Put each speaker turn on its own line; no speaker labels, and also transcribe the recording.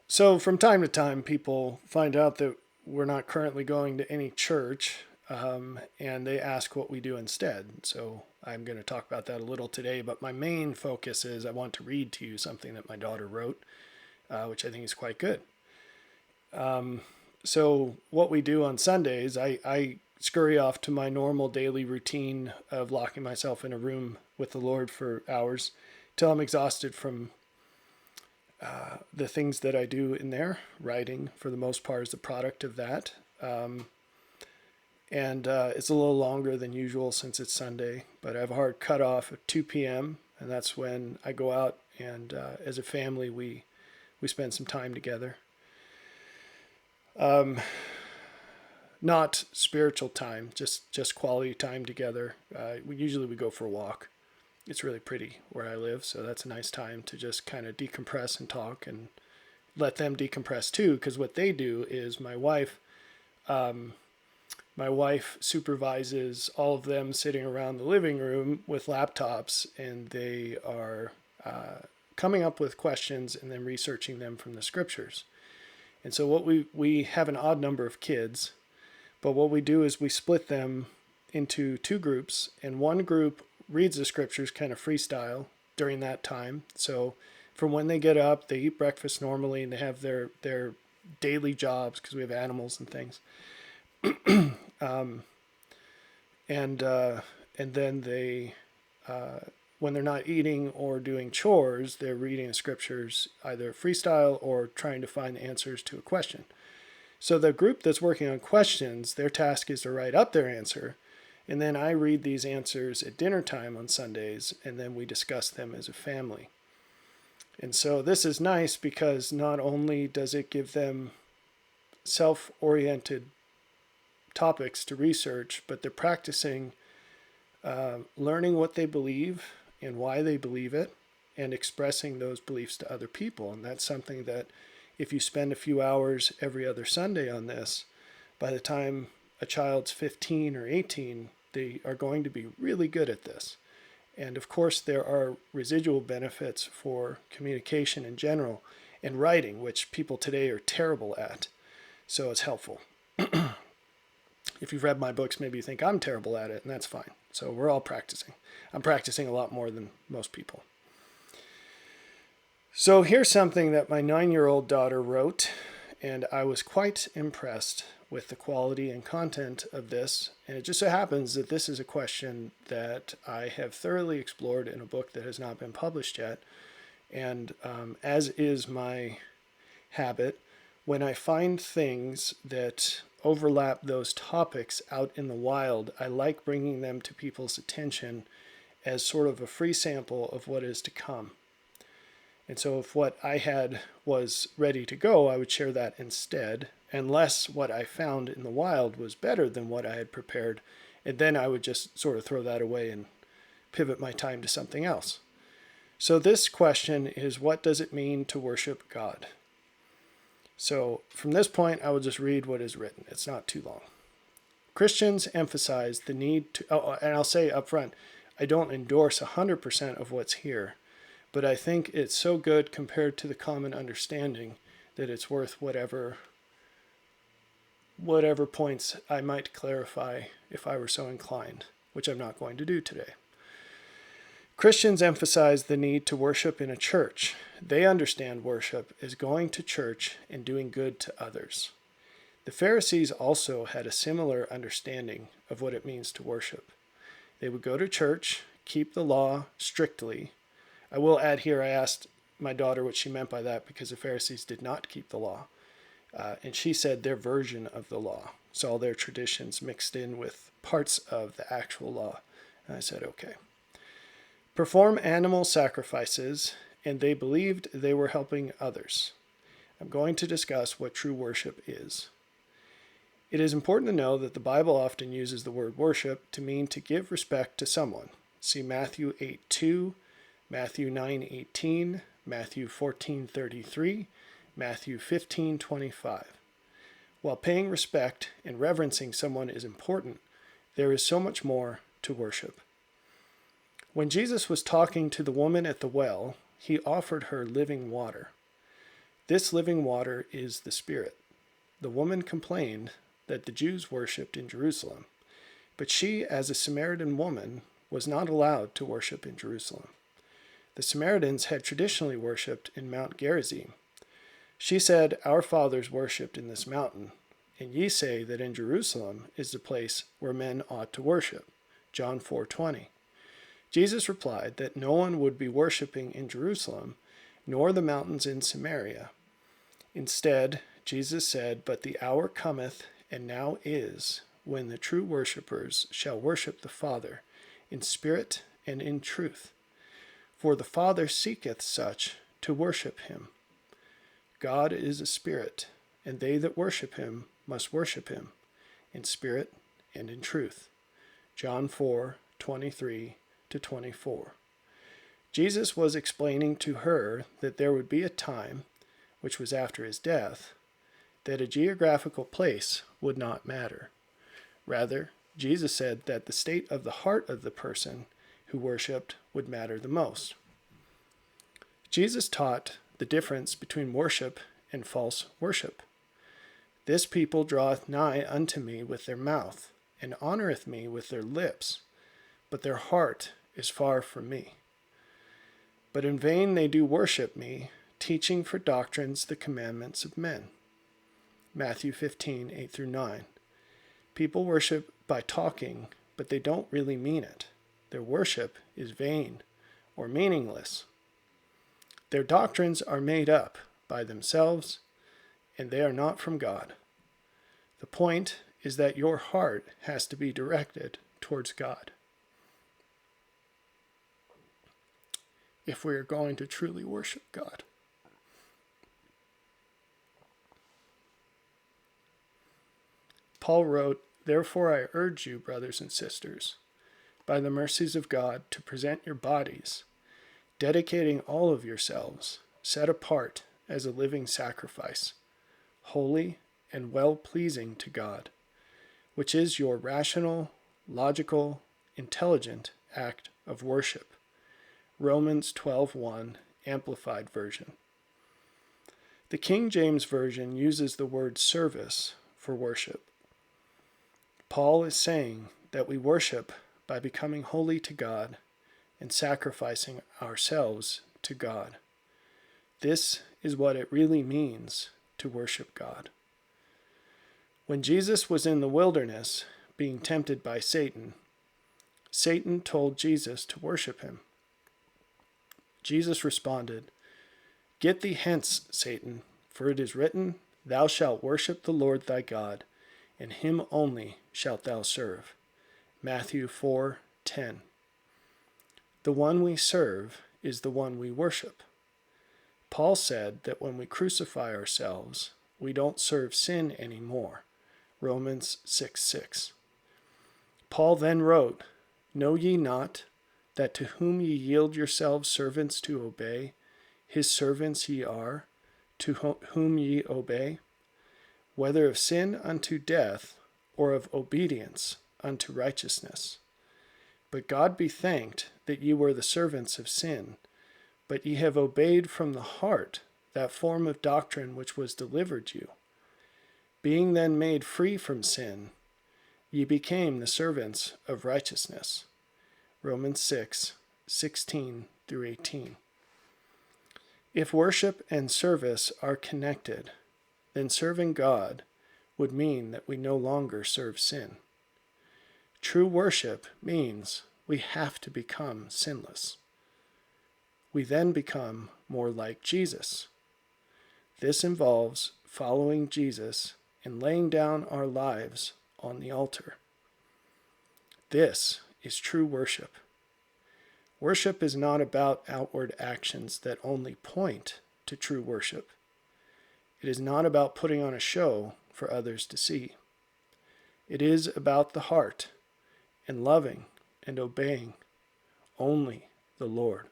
So from time to time, people find out that we're not currently going to any church, and they ask what we do instead. So I'm going to talk about that a little today, but my main focus is I want to read to you something that my daughter wrote, which I think is quite good. So what we do on Sundays, I scurry off to my normal daily routine of locking myself in a room with the Lord for hours till I'm exhausted from the things that I do in there. Writing, for the most part, is the product of that. And it's a little longer than usual since it's Sunday, but I have a hard cutoff at 2 p.m., and that's when I go out and as a family, we spend some time together. Not spiritual time, just quality time together. We go for a walk. It's really pretty where I live, so that's a nice time to just kind of decompress and talk and let them decompress too. Because what they do is my wife supervises all of them sitting around the living room with laptops, and they are coming up with questions and then researching them from the scriptures. And so we have an odd number of kids, but what we do is we split them into two groups, and one group reads the scriptures kind of freestyle during that time. So from when they get up, they eat breakfast normally, and they have their daily jobs because we have animals and things. And then they, when they're not eating or doing chores, they're reading the scriptures either freestyle or trying to find answers to a question. So the group that's working on questions, their task is to write up their answer, and then I read these answers at dinner time on Sundays, and then we discuss them as a family. And so this is nice because not only does it give them self-oriented topics to research, but they're practicing learning what they believe and why they believe it, and expressing those beliefs to other people. And that's something that if you spend a few hours every other Sunday on this, by the time a child's 15 or 18, they are going to be really good at this. And of course, there are residual benefits for communication in general and writing, which people today are terrible at. So it's helpful. If you've read my books, maybe you think I'm terrible at it, and that's fine. So we're all practicing. I'm practicing a lot more than most people. So here's something that my 9-year-old daughter wrote, and I was quite impressed with the quality and content of this. And it just so happens that this is a question that I have thoroughly explored in a book that has not been published yet. And as is my habit, when I find things that overlap those topics out in the wild, I like bringing them to people's attention as sort of a free sample of what is to come. And so if what I had was ready to go, I would share that instead, unless what I found in the wild was better than what I had prepared, and then I would just sort of throw that away and pivot my time to something else. So this question is, what does it mean to worship God? So from this point, I will just read what is written. It's not too long. Christians emphasize the need to, and I'll say up front, I don't endorse 100% of what's here, but I think it's so good compared to the common understanding that it's worth whatever points I might clarify if I were so inclined, which I'm not going to do today. Christians emphasize the need to worship in a church. They understand worship as going to church and doing good to others. The Pharisees also had a similar understanding of what it means to worship. They would go to church, keep the law strictly. I will add here, I asked my daughter what she meant by that because the Pharisees did not keep the law. And she said their version of the law. So all their traditions mixed in with parts of the actual law. And I said, okay. Perform animal sacrifices, and they believed they were helping others. I'm going to discuss what true worship is. It is important to know that the Bible often uses the word worship to mean to give respect to someone. See Matthew 8:2, Matthew 9:18, Matthew 14:33, Matthew 15:25. While paying respect and reverencing someone is important, there is so much more to worship. When Jesus was talking to the woman at the well, he offered her living water. This living water is the Spirit. The woman complained that the Jews worshipped in Jerusalem, but she, as a Samaritan woman, was not allowed to worship in Jerusalem. The Samaritans had traditionally worshipped in Mount Gerazim. She said, "Our fathers worshipped in this mountain, and ye say that in Jerusalem is the place where men ought to worship." John 4:20. Jesus replied that no one would be worshiping in Jerusalem, nor the mountains in Samaria. Instead, Jesus said, "But the hour cometh, and now is, when the true worshippers shall worship the Father in spirit and in truth. For the Father seeketh such to worship him. God is a spirit, and they that worship him must worship him in spirit and in truth." John 4:23-24. Jesus was explaining to her that there would be a time, which was after his death, that a geographical place would not matter. Rather, Jesus said that the state of the heart of the person who worshipped would matter the most. Jesus taught the difference between worship and false worship. "This people draweth nigh unto me with their mouth, and honoreth me with their lips, but their heart is far from me. But in vain they do worship me, teaching for doctrines the commandments of men." Matthew 15:8-9. People worship by talking, but they don't really mean it. Their worship is vain or meaningless. Their doctrines are made up by themselves, and they are not from God. The point is that your heart has to be directed towards God if we are going to truly worship God. Paul wrote, "Therefore I urge you, brothers and sisters, by the mercies of God, to present your bodies, dedicating all of yourselves, set apart as a living sacrifice, holy and well-pleasing to God, which is your rational, logical, intelligent act of worship." Romans 12:1, Amplified Version. The King James Version uses the word service for worship. Paul is saying that we worship by becoming holy to God and sacrificing ourselves to God. This is what it really means to worship God. When Jesus was in the wilderness being tempted by Satan, Satan told Jesus to worship him. Jesus responded, "Get thee hence, Satan, for it is written, Thou shalt worship the Lord thy God, and him only shalt thou serve." Matthew 4:10. The one we serve is the one we worship. Paul said that when we crucify ourselves, we don't serve sin anymore. Romans 6:6. Paul then wrote, "Know ye not that to whom ye yield yourselves servants to obey, his servants ye are, to whom ye obey, whether of sin unto death, or of obedience unto righteousness? But God be thanked that ye were the servants of sin, but ye have obeyed from the heart that form of doctrine which was delivered you. Being then made free from sin, ye became the servants of righteousness." Romans 6:16-18. If worship and service are connected, then serving God would mean that we no longer serve sin. True worship means we have to become sinless. We then become more like Jesus. This involves following Jesus and laying down our lives on the altar. This is true worship. Worship is not about outward actions that only point to true worship. It is not about putting on a show for others to see. It is about the heart and loving and obeying only the Lord.